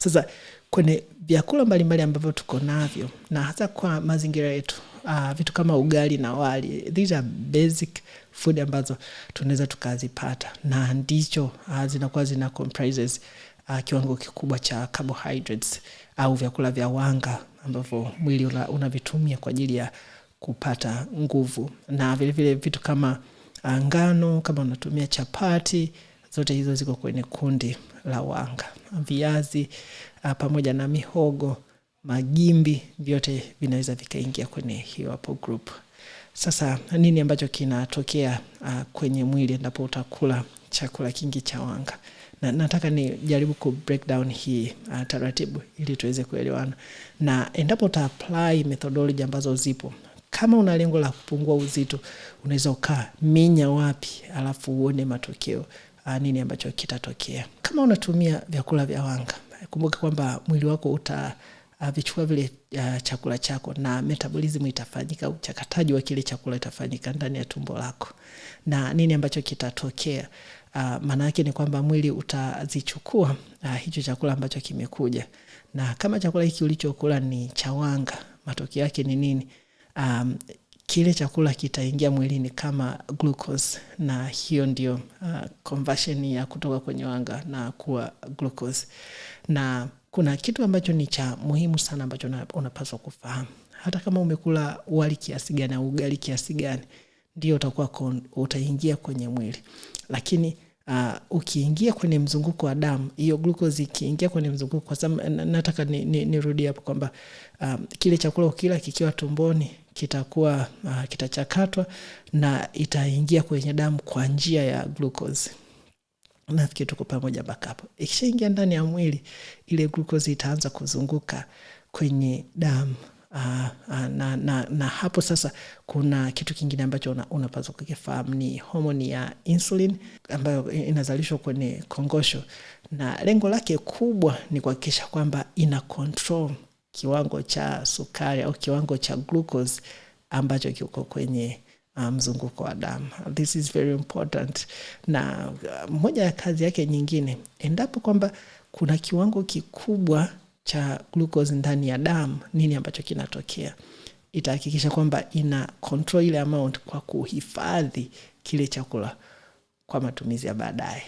Sasa kwenye vyakula mbalimbali ambavyo tuko navyo na hata kwa mazingira yetu, vitu kama ugali na wali, these are basic food ambazo tunaweza tukazipata, na ndicho zinakuwa zina comprises kiwango kikubwa cha carbohydrates au vyakula vya wanga ambavyo mwili unavitumia kwa ajili ya kupata nguvu. Na vile vile vitu kama ngano, kama unatumia chapati, zote hizo ziko kwenye kundi la wanga. Viazi pamoja na mihogo, magimbi, vyote vinaweza vikaingia kwenye hiyo hapo group. Sasa nini ambacho kinatokea kwenye mwili endapo utakula chakula kingi cha wanga? Na nataka ni jaribu ku break down hii taratibu ili tuweze kuelewana. Na endapo uta apply methodology ambazo zipo, kama una lengo la kupungua uzito, unaweza ukaminya wapi alafu uone matokeo nini ambacho kitatokea. Kama unatumia vyakula vya wanga, kumbuka kwamba mwili wako vichukua vile chakula chako na metabolism itafanyika, uchakataji wa kile chakula itafanyika ndani ya tumbo lako. Na nini ambacho kitatokea? Maana yake ni kwamba mwili utazichukua hicho chakula ambacho kimekuja. Na kama chakula hiki ulichokula ni cha wanga, matokeo yake ni nini? Kile chakula kitaingia mwilini kama glucose, na hiyo ndio conversion ya kutoka kwenye wanga na kuwa glucose. Na kuna kitu ambacho ni cha muhimu sana ambacho unapaswa kufahamu. Hata kama umekula wali kiasi gani au ugali kiasi gani, ndio utaingia kwenye mwili. Lakini ukiingia kwenye mzunguko wa damu, hiyo glucose ikiingia kwenye mzunguko, kwa sababu nataka nirudie hapo kwamba kile chakula ukila kikiwa tumboni kitakuwa kitachakatwa na itaingia kwenye damu kwa njia ya glucose. Nafikiri tuko pamoja mpaka hapo. Ikishaingia ndani ya mwili, ile glucose itaanza kuzunguka kwenye damu. Na hapo sasa kuna kitu kingine ambacho unapaswa kukifahamu, ni homoni ya insulin ambayo inazalishwa kwenye kongosho, na lengo lake kubwa ni kuhakikisha kwamba ina control kiwango cha sukari au kiwango cha glucose ambacho kiko kwenye mzunguko wa damu. This is very important. Na moja ya kazi yake nyingine, endapo kwamba kuna kiwango kikubwa cha glucose ndani ya damu, nini ambacho kinatokea? Itahakikisha kwamba ina control ile amount kwa kuhifadhi kile chakula kwa matumizi ya baadaye.